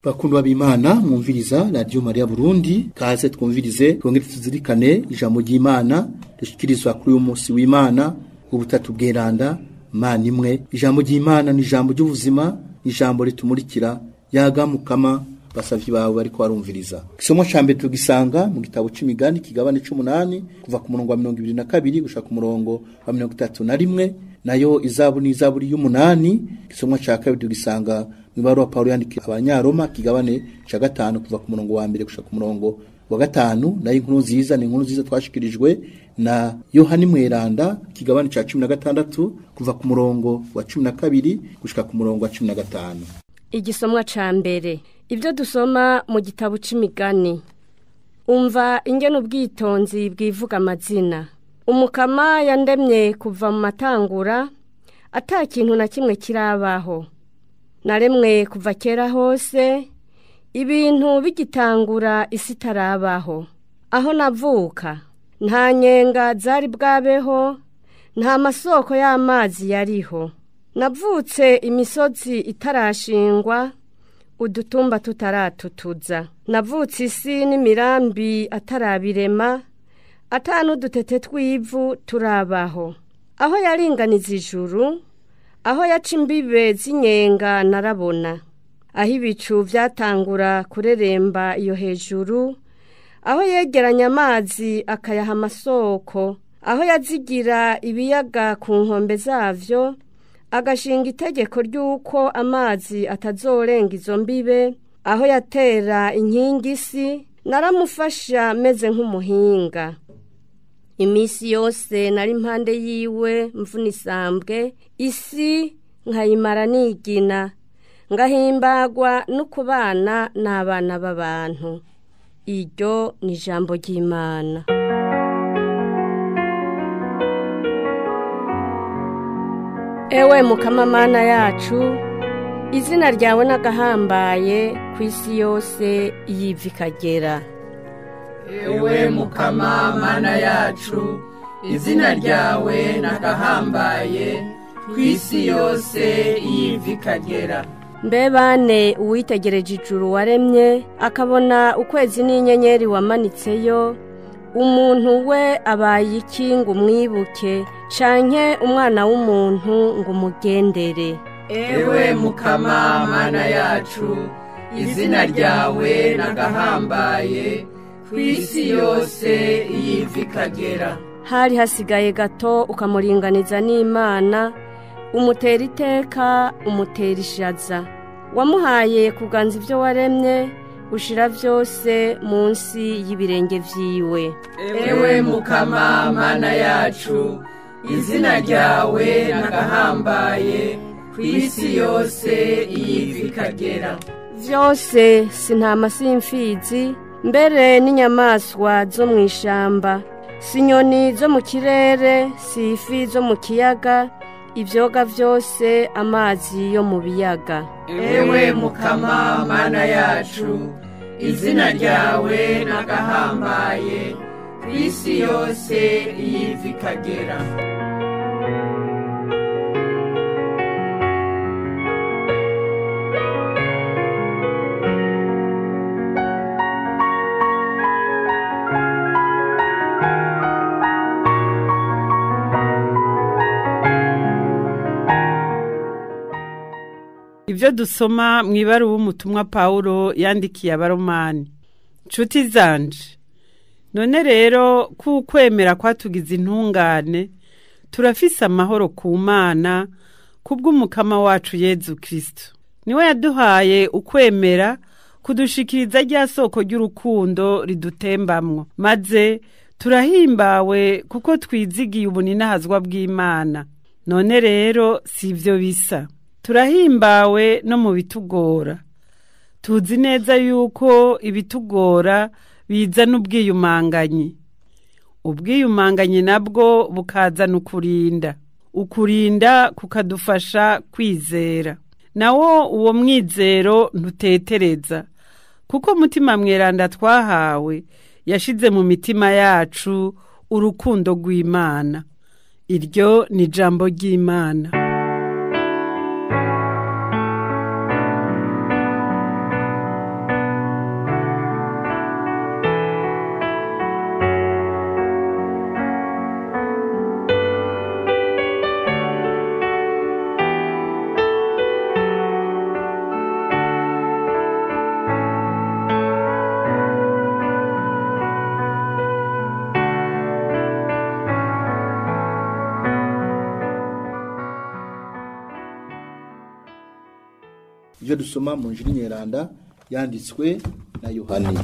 Bakundwa b'Imana mwumviriza Radio Maria Burundi, kaze twumvirize twongere tuzirikane ijambo ry'Imana rishikirizwa kuri uyu munsi w'Imana ubutatu bweranda Mana imwe. Ijambo ry'Imana ni ijambo ry'ubuzima, ijambo ritumurikira yaga mukama basavyi bawe bariko barumviriza. Isomo ca mbere tugisanga mu gitabo c'imigani kigabane 8 kuva ku murongo wa 22 gushika ku murongo wa 31, nayo izaburi y'umunani. Isomo ca kabiri tugisanga mw'ibaruwa Paulo yandikiye abanyaroma kigabane ca 5 kuva ku murongo wa 1 gushika ku murongo wa 5, nayo inkuru nziza ni inkuru nziza twashikirijwe na Yohani Mweranda kigabane ca 16 kuva ku murongo wa 12 gushika ku murongo wa 15. Igisomwa ca mbere. Ibyo dusoma mu gitabo c'imigani. Umva ingene ubwitonzi bwivuga amazina. Umukama yandemye kuva mu matangura, ata kintu na kimwe kirabaho. Naremwe kuva kera hose, ibintu bigitangura isi tarabaho. Aho navuka, nta nyenga zari bwabeho, nta masoko y'amazi yariho. Navutse imisozi itarashingwa, udutumba tutaratutuza. Navutse isi n'imirambi atarabirema, n'udutete twivu turabaho. Aho yaringaniza ijuru, aho yaca imbibe z'inyenga narabona. Aho ibicu vyatangura kureremba iyo hejuru, aho yegeranya amazi akayaha amasoko, aho yazigira ibiyaga ku nkombe zavyo, agashinga itegeko ry'uko amazi atazorenga izo mbibe. Aho yatera inkingi isi, naramufasha meze nk'umuhinga. Imisi yose nari impande yiwe mvunisambwe, isi nkayimara nigina, ngahimbagwa no kubana n'abana b'abantu. Iryo ni ijambo ry'Imana. Ewe Mukama Mana yacu, izina ryawe nagahambaye ku isi yose yiva ikagera. Ewe Mukama Mana yacu, izina ryawe nagahambaye ku isi yose yiva ikagera. Mbe bane uwitegereje ijuru waremye, akabona ukwezi n'inyenyeri wamanitseyo, umuntu we abaye iki ngo umwibuke, canke umwana w'umuntu ngo umugendere. Ewe Mukama Mana yacu, izina ryawe nagahambaye ku isi yose yiva ikagera. Hari hasigaye gato ukamuringaniza n'Imana, umutera iteka umutera ishaza. Wamuhaye kuganza ivyo waremye, ushira vyose munsi y'ibirenge vyiwe. Ewe Mukama Mana yacu, izina ryawe nagahambaye ku isi yose yiva ikagera. Vyose si ntama simfizi, mbere n'inyamaswa zo mw'ishamba, si nyoni zo mu kirere, si ifi zo mu kiyaga, ivyoga vyose amazi yo mu biyaga. Ewe Mukama Mana yacu, izina ryawe nagahambaye ku isi yose yiva ikagera. Ibyo dusoma mw'ibaruwa umutumwa Paulo yandikiye abaromani. Nshuti zanje, none rero kukwemera kwatugize intungane, turafise amahoro ku Mana kubw'umukama wacu Yezu Kristo. Niwe yaduhaye ukwemera kudushikiriza rya soko ry'urukundo ridutembamwo, maze turahimbawe kuko twizigiye ubuninahazwa bw'Imana. None rero si ivyo bisa, turahimbawe no mu bitugora. Tuzi neza yuko ibitugora bizana ubwiyumanganyi. Ubwiyumanganyi nabwo bukazana ukurinda. Ukurinda kukadufasha kwizera. Nawo uwo mwizero ntutetereza, kuko mutima mweranda twahawe yashize mu mitima yacu urukundo rw'Imana. Iryo ni ijambo ry'Imana. ibyo dusoma mu Injili nyeranda yanditswe na Yohani.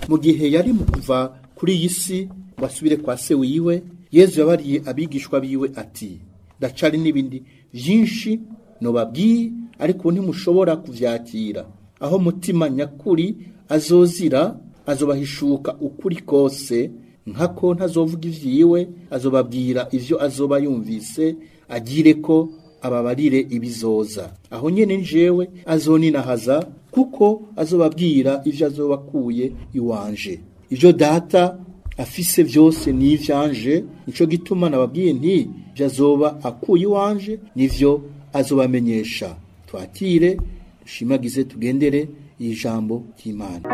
Mu gihe yari mu kuva kuri iyi si basubire kwa se wiwe, Yesu yabariye abigishwa biwe ati, ndacari n'ibindi byinshi nobabwiye, ariko ntimushobora kuvyakira. Aho mutima nyakuri azozira, azobahishuka ukuri kose, nkako ntazovuga ivyiwe, azobabwira ivyo azoba yumvise, agire ko ababarire ibizoza. Aho nyene njewe azoninahaza, kuko azobabwira ivyo azobakuye iwanje. Ivyo data afise vyose ni ivyanje, nico gituma nababwiye nti ivyo azoba akuye iwanje nivyo azobamenyesha. Twakire, dushimagize, tugendere ijambo ry'Imana.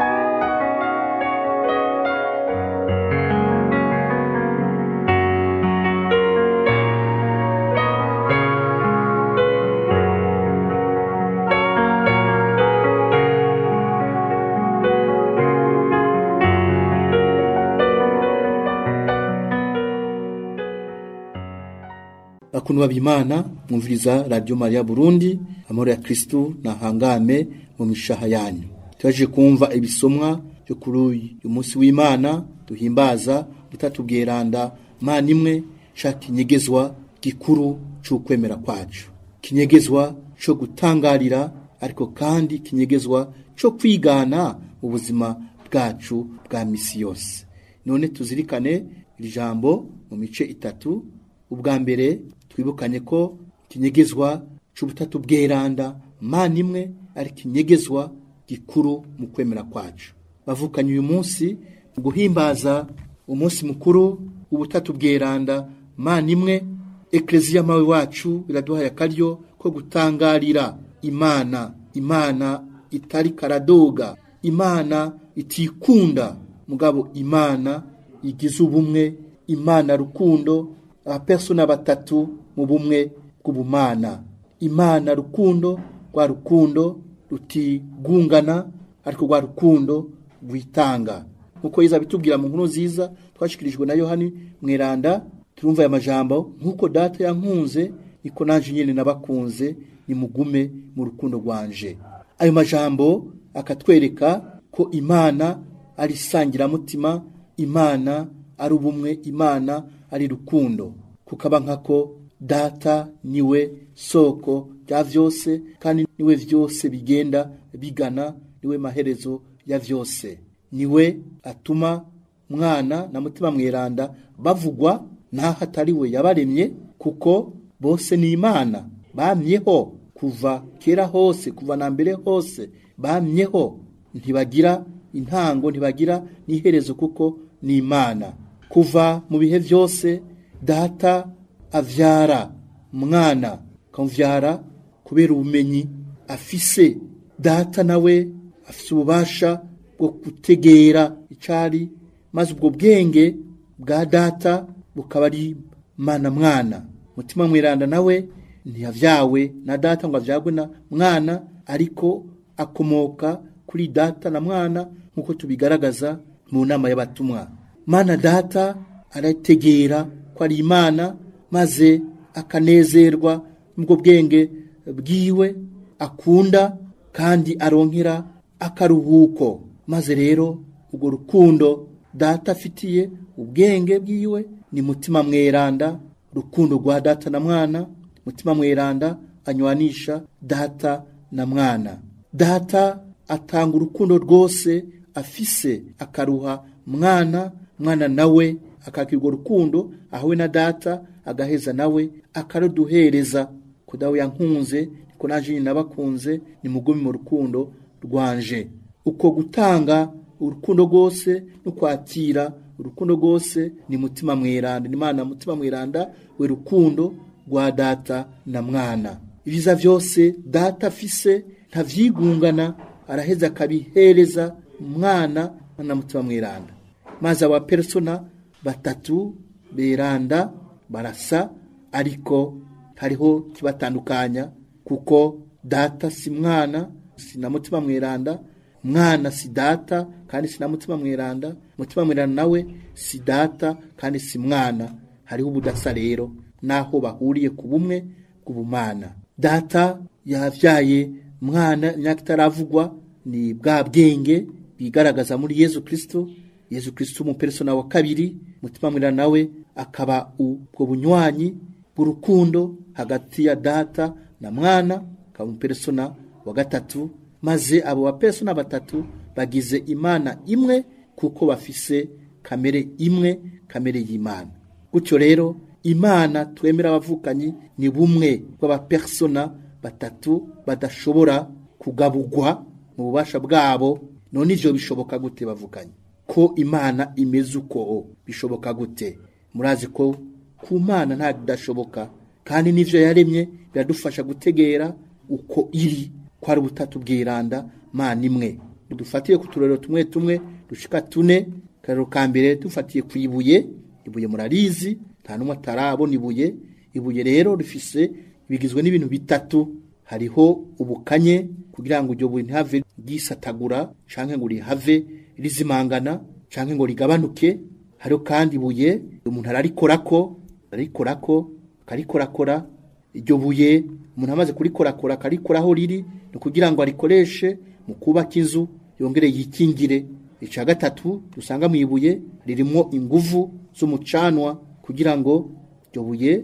Bakunwa b'Imana, mwumviriza Radio Maria Burundi, amahoro ya Kristo na hangame mu mishaha yanyu. Twaje kumva ibisomwa byo kuri uyu munsi w'Imana duhimbaza butatu bweranda Mana imwe, ca kinyegezwa gikuru c'ukwemera kwacu, kinyegezwa cyo gutangarira, ariko kandi kinyegezwa cyo kwigana mu buzima bwacu bwa misi yose. None tuzirikane iri jambo mu mice itatu. Ubwa mbere twibukanye ko kinyegezwa c'ubutatu bweranda Mana imwe ari kinyegezwa gikuru mu kwemera kwacu. Bavukanye uyu munsi mu guhimbaza umunsi mukuru ubutatu bweranda Mana imwe, Eklezia mawe wacu iraduhaye akaryo ko gutangarira Imana itari karadoga, Imana itikunda, mugabo Imana igize ubumwe, Imana rukundo, abapersona batatu mu bumwe bw'ubumana. Imana rukundo, rwa rukundo rutigungana, ariko rwa rukundo rwitanga. Nkuko Yesu abitubwira mu nkuru nziza twashikirijwe na Yohani mweranda, turumva aya majambo, nkuko data yankunze niko nanje nyene nabakunze, nimugume mu rukundo rwanje. Ayo majambo akatwereka ko Imana ari sangira mutima, Imana ari ubumwe, Imana ari rukundo. Kukaba nkako data niwe soko ya vyose, kandi niwe vyose bigenda bigana, niwe maherezo ya vyose. Niwe atuma mwana na mutima mweranda bavugwa naho atariwe yabaremye, kuko bose ni Imana, bamyeho kuva kera hose, kuva na mbere hose bamyeho, ntibagira intango, ntibagira n'iherezo, kuko ni Imana. Kuva mu bihe vyose data avyara mwana, akamvyara kubera ubumenyi afise. Data nawe afise ububasha bwo gutegera icari, maze ubwo bwenge bwa data bukaba ari Mana mwana. Mutima mweranda nawe ntiyavyawe na data ngo avyagwe na mwana, ariko akomoka kuri data na mwana, nkuko tubigaragaza mu nama y'abatumwa. Mana data arategera ko ari Imana, maze akanezerwa n'ubwo bwenge bwiwe akunda, kandi aronkera akaruhuko. Maze rero ubwo rukundo data afitiye ubwenge bwiwe ni mutima mweranda, rukundo rwa data na mwana. Mutima mweranda anywanisha data na mwana. Data atanga urukundo rwose afise, akaruha mwana, mwana nawe akakirwa rukundo ahawe na data, agaheza nawe akaruduhereza. Kudawe yankunze niko naje nyine nabakunze, nimugume mu rukundo rwanje. Uko gutanga urukundo rwose no kwakira urukundo rwose ni mutima mweranda, ni Imana mutima mweranda, we rukundo rwa data na mwana. Ibiza vyose data afise ntavyigungana, araheza akabihereza mwana na mutima mweranda. Maze aba persona batatu beranda barasa, ariko hariho kibatandukanya, kuko data si mwana, si na mutima mweranda, mwana si data kandi si na mutima mweranda, mutima mweranda nawe si data kandi si mwana. Hariho ubudasa rero naho bahuriye ku bumwe bw'ubumana. Data yavyaye mwana imyaka itaravugwa ni bwa bwenge bigaragaza muri Yesu Kristo. Yesu Kristo mu persona wa kabiri, mutima mweranda nawe akaba ubwo bunywanyi bw'urukundo hagati ya data na mwana, akaba mu persona wa gatatu. Maze abo ba persona batatu bagize Imana imwe kuko bafise kamere imwe, kamere y'Imana. Gutyo rero Imana twemera abavukanyi ni bumwe bw'aba persona batatu badashobora kugabugwa mu bubasha bwabo. None ivyo bishoboka gute bavukanye? Ko Imana imeze uko bishoboka gute? Murazi ko ku Mana nta bidashoboka, kandi nivyo yaremye biradufasha gutegera uko iri, ko ari ubutatu bw'iranda Mana imwe. Dufatiye ku turero tumwe tumwe dushika 4. Karero ka mbere dufatiye ku ibuye. Ibuye murarizi, nta numwe atarabona ibuye. Ibuye rero rifise bigizwe n'ibintu bitatu. Hariho ubukanye kugira ngo iryo buye ntihave gisatagura canke ngo rihave rizimangana canke ngo rigabanuke. Hariho kandi ibuye umuntu ararikorakora iryo buye umuntu amaze kurikorakora akarikoraho riri no kugira ngo arikoreshe mu kubaka inzu yongere yikingire. Ica gatatu dusanga mu ibuye ririmo inguvu z'umucanwa kugira ngo iryo buye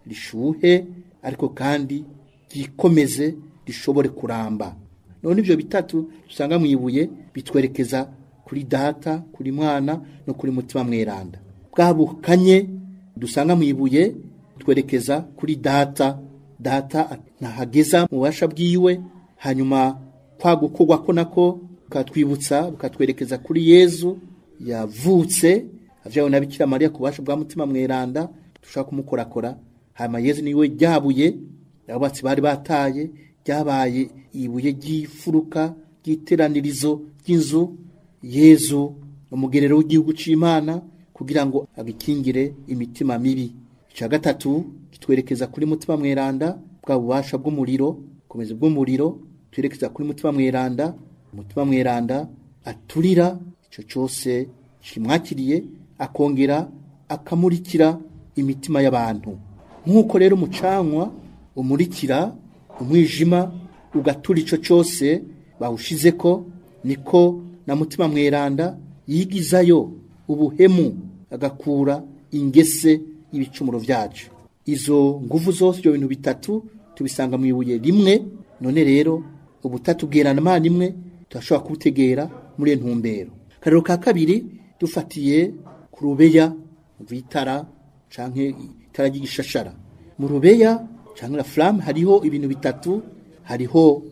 rishuhe ariko kandi gikomeze rishobore kuramba. None ivyo bitatu dusanga mu ibuye bitwerekeza kuri data, kuri mwana no kuri mutima mweranda. Bwabukanye dusanga mu ibuye twerekeza kuri data. Data nahageza mu bubasha bwiwe, hanyuma kwagukorwa ko nako bukatwibutsa bukatwerekeza kuri Yezu yavutse avyawe na Bikira Mariya ku bubasha bwa mutima mweranda. Dushaka kumukorakora, hanyuma Yezu niwe ryabuye abatsi bari bataye, ryabaye ibuye ry'ifuruka ry'iteranirizo ry'inzu. Yezu umugerero w'igihugu c'Imana kugira ngo agikingire imitima mibi. Ica gatatu kitwerekeza kuri mutima mweranda, bwa bubasha bw'umuriro, komeze bw'umuriro twerekeza kuri mutima mweranda. Mutima mweranda aturira ico cyose kimwakiriye, akongera akamurikira imitima y'abantu. Nkuko rero umucanwa umurikira umwijima ugatura ico cyose bawushizeko, niko na mutima mweranda yigizayo ubuhemu agakura ingese y'ibicumuro vyacu. Izo nguvu zose ibyo bintu bitatu tubisanga mu ibuye rimwe. None rero ubutatu bw'Imana Mana imwe turashobora kubutegera muri entumbero. Karero ka kabiri dufatiye ku rubeya vitara canke itara ry'igishashara. Mu rubeya canke la flamme hariho ibintu bitatu. Hariho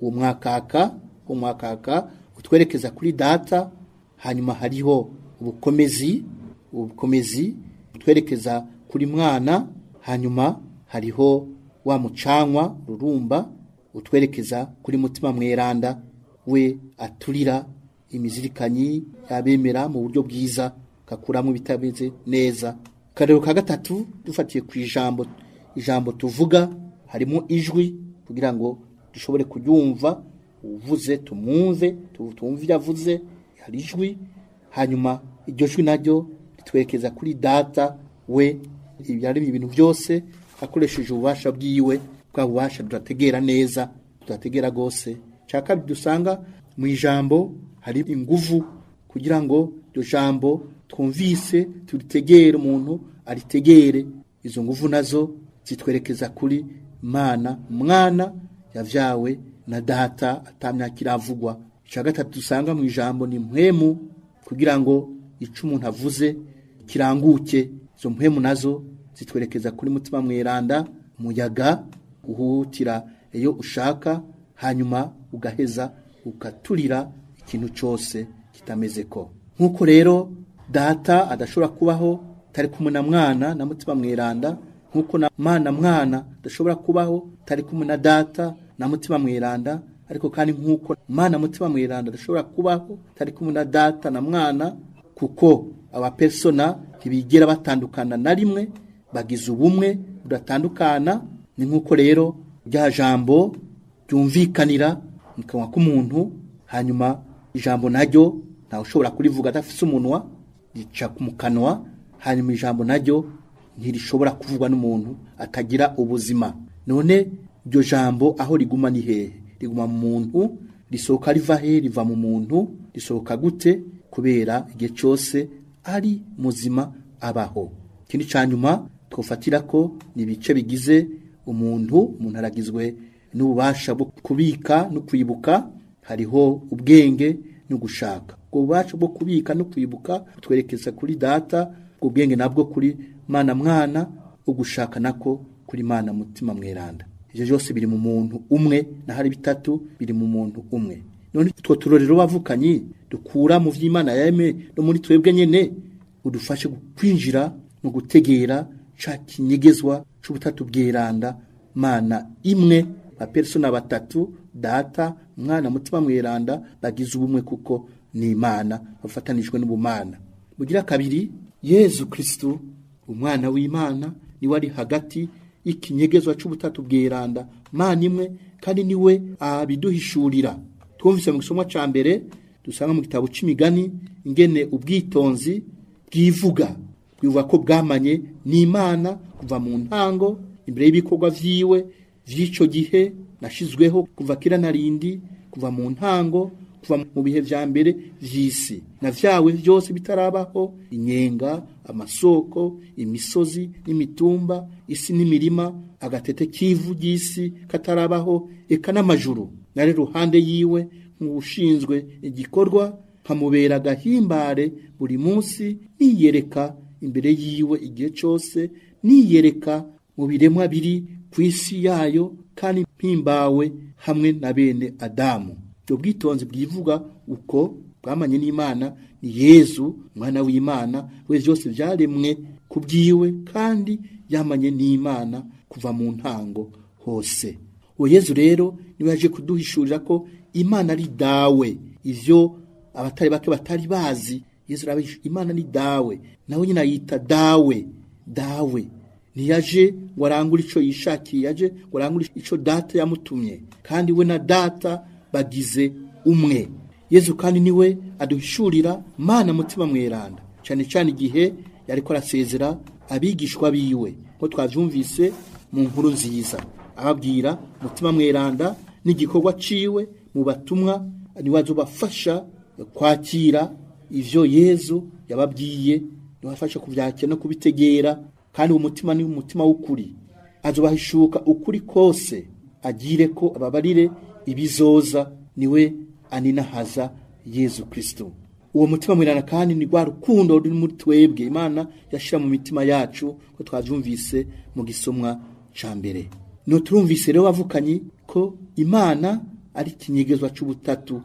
umwakaka utwerekeza kuri data, hanyuma hariho ubukomezi utwerekeza kuri mwana, hanyuma hariho wa mucanwa rurumba utwerekeza kuri mutima mweranda we aturira imizirikanyi yabemera mu buryo bwiza kakuramo bitabeze neza. Karero ka gatatu dufatiye ku ijambo tuvuga, harimo ijwi kugira ngo dushobore kuryumva, uvuze tumwumve, tumve yavuze, hari ijwi. Hanyuma iryo jwi naryo ritwerekeza kuri data we ibyari ibintu byose akoresheje ububasha bwiwe, bwa bubasha turategera neza, turategera gose. Cyaka dusanga mu ijambo hari inguvu kugira ngo iryo jambo twumvise turitegere, umuntu aritegere. Izo nguvu nazo zitwerekeza kuri Mana mwana yavyawe na data atamyaka iravugwa. Ica gatatu dusanga mu ijambo ni mpwemu kugira ngo ico umuntu avuze kiranguke. Izo mpwemu nazo zitwerekeza kuri mutima mweranda, umuyaga uhutira iyo ushaka, hanyuma ugaheza ukaturira ikintu cyose kitameze ko. Nkuko rero data adashobora kubaho tari kumwe na mwana na mutima mweranda, nkuko na Mana mwana adashobora kubaho tari kumwe na data na mutima mweranda, ariko kandi nkuko Mana mutima mweranda adashobora kubaho tari kumwe na data na mwana, kuko aba persona ntibigera batandukana na rimwe, bagize ubumwe budatandukana. Ni nkuko rero rya jambo ryumvikanira mu kanwa k'umuntu, hanyuma ijambo naryo ntawe ushobora kurivuga adafise umunwa, rica mu kanwa. Hanyuma ijambo naryo ntirishobora kuvugwa n'umuntu atagira ubuzima. None iryo jambo aho riguma ni hehe? riguma mu muntu, risohoka riva he, riva mu muntu, risohoka gute? Kubera igihe cyose ari muzima abaho. Ikindi cyanyuma twofatira ko ni ibice bigize umuntu aragizwe n'ububasha bwo kubika no kwibuka, hariho ubwenge no gushaka. Ubwo bubasha bwo kubika no kwibuka twerekeza kuri data, ubwo bwenge nabwo kuri Mana mwana, ugushaka nako kuri Mana mutima mweranda. Ivyo byose biri mu muntu umwe, na hari bitatu biri mu muntu umwe. None utwo turorero bavukanyi dukura mu vy'Imana yeme no muri twebwe nyene, udufashe kwinjira no gutegera ca kinyegezwa c'ubutatu bweranda, Mana imwe, ba persona batatu, data mwana mutima mweranda, bagize ubumwe kuko ni Imana bafatanijwe n'ubumana. Mugira kabiri, Yezu Kristo umwana w'Imana niwe ari hagati y'ikinyegezwa c'ubutatu bweranda, Mana imwe, kandi niwe abiduhishurira. Twumvise mu gisomwa ca mbere dusanga mu gitabo c'imigani ingene ubwitonzi bwivuga ko bwamanye n'Imana kuva mu ntango, imbere y'ibikorwa vyiwe vy'ico gihe nashizweho kuva kera narindi, kuva mu ntango, kuva mu bihe vya mbere vy'isi na vyawe vyose bitarabaho, inyenga, amasoko, imisozi n'imitumba, isi n'imirima, agatete kivu ry'isi katarabaho, eka n'amajuru. Nari ruhande yiwe nk'ushinzwe igikorwa, nkamubera gahimbare buri munsi, niyereka imbere yiwe igihe cyose, niyereka mu biremwa biri ku isi yayo, kandi mpimbawe hamwe na bene Adamu. Ibyo bwitonzi bwivuga uko bwamanye n'Imana ni Yezu umwana w'Imana, we byose byaremwe ku byiwe, kandi yamanye n'Imana kuva mu ntango hose. Uwo Yezu rero niwe yaje kuduhishurira ko Imana ari dawe, ivyo abatari bake batari bazi. Yezu arabihisha Imana ni dawe, nawe nyina yita dawe. Dawe ntiyaje ngo arangure ico yishakiye, yaje ngo arangure ico data yamutumye, kandi we na data bagize umwe. Yezu kandi niwe aduhishurira Mana mutima mweranda, cyane cyane igihe yariko arasezera abigishwa biwe, ko twavyumvise mu nkuru nziza, ababwira mutima mweranda n'igikorwa ciwe mu batumwa, niwe azobafasha kwakira ivyo Yezu yababwiye, niwafasha kuvyakira no kubitegera, kandi umutima ni umutima w'ukuri, azobahishuka ukuri kose, agire ko ababarire ibizoza. Niwe aninahaza Yezu Kristo. Uwo mutima mweranda kandi ni rwa rukundo ruri muri twebwe Imana yashira mu mitima yacu, ko twavyumvise mu gisomwa ca mbere. No turumvise rero bavukanyi ko Imana ari kinyegezwa c'ubutatu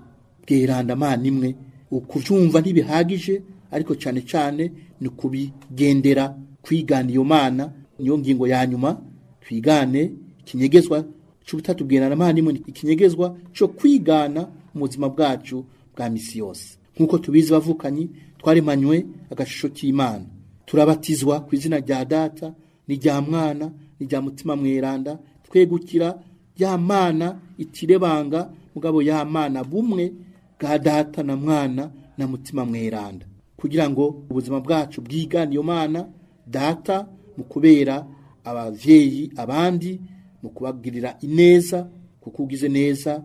bweranda, Mana imwe. Ukuvyumva ntibihagije, ariko cyane cyane ni kubigendera, kwigana iyo Mana. Niyo ngingo ya nyuma, twigane kinyegezwa c'ubutatu bweranda, Mana imwe, ikinyegezwa cyo kwigana mu buzima bwacu bwa misi yose. Nkuko tubizi bavukanyi, twaremanywe agashusho k'Imana, turabatizwa ku izina rya Data n'irya Mwana n'irya mutima mweranda, twegukira ya Mana itirebanga, mugabo ya Mana bumwe bwa Data na Mwana na mutima mweranda, kugira ngo ubuzima bwacu bwigane iyo Mana Data, mu kubera abavyeyi abandi, mu kubagirira ineza, kuko ugize neza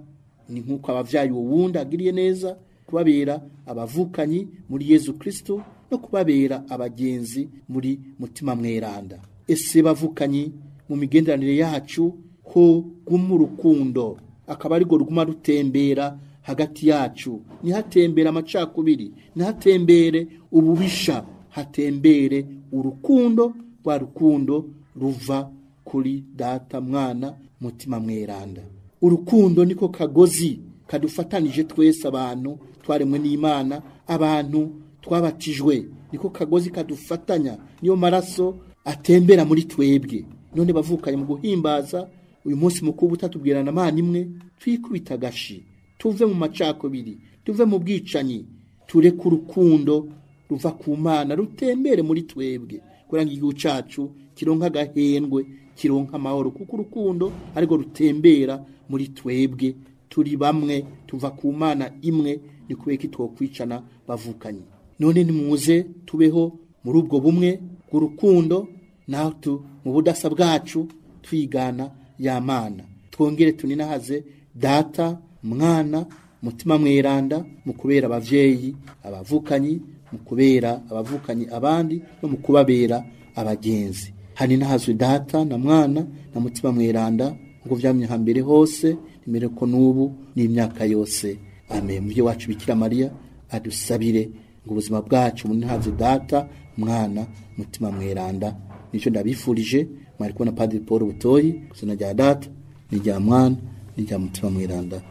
ni nkuko abavyayi wundi agiriye neza, kubabera abavukanyi muri Yezu Kristo, no kubabera abagenzi muri mutima mweranda. Ese bavukanyi, mu migenderanire yacu ho gumu rukundo, akaba ari go ruguma rutembera hagati yacu, ni hatembera amacakubiri, ni hatembere ububisha, hatembere urukundo, rwa rukundo ruva kuri Data Mwana mutima mweranda. Urukundo niko kagozi kadufatanije twese abantu twaremwe n'Imana, abantu twabatijwe, niko kagozi kadufatanya, niyo maraso atembera muri twebwe. None bavukanye mu guhimbaza uyu munsi mukuru w'ubutatu bweranda, Mana imwe, twikubita gashi, tuve mu macakubiri, tuve mu bwicanyi, tureke urukundo ruva ku Mana rutembere muri twebwe, kugira ngo igihugu cacu kironka agahendwe, kironka amahoro, kuko urukundo ariko rutembera muri twebwe. Turi bamwe, tuva ku Mana imwe, ni kubera twokwicana bavukanye. None nimuze tubeho muri ubwo bumwe bw'urukundo, naho mu budasa bwacu twigana ya Mana, twongere tuninahaze data mwana mutima mweranda mu kubera abavyeyi abavukanyi mu kubera abavukanyi abandi no mu kubabera abagenzi. Hani nahazwe data na mwana na mutima mweranda ngo vyamye hambere hose nimere ko nubu n'imyaka yose. Amen. Muvyo wacu Bikira Maria adusabire ngo ubuzima bwacu muri hazwe data mwana mutima mweranda. Nico ndabifurije mwari kubona Padiri Paul Butoyi kuzina rya data ni rya mwana ni rya mutima mweranda.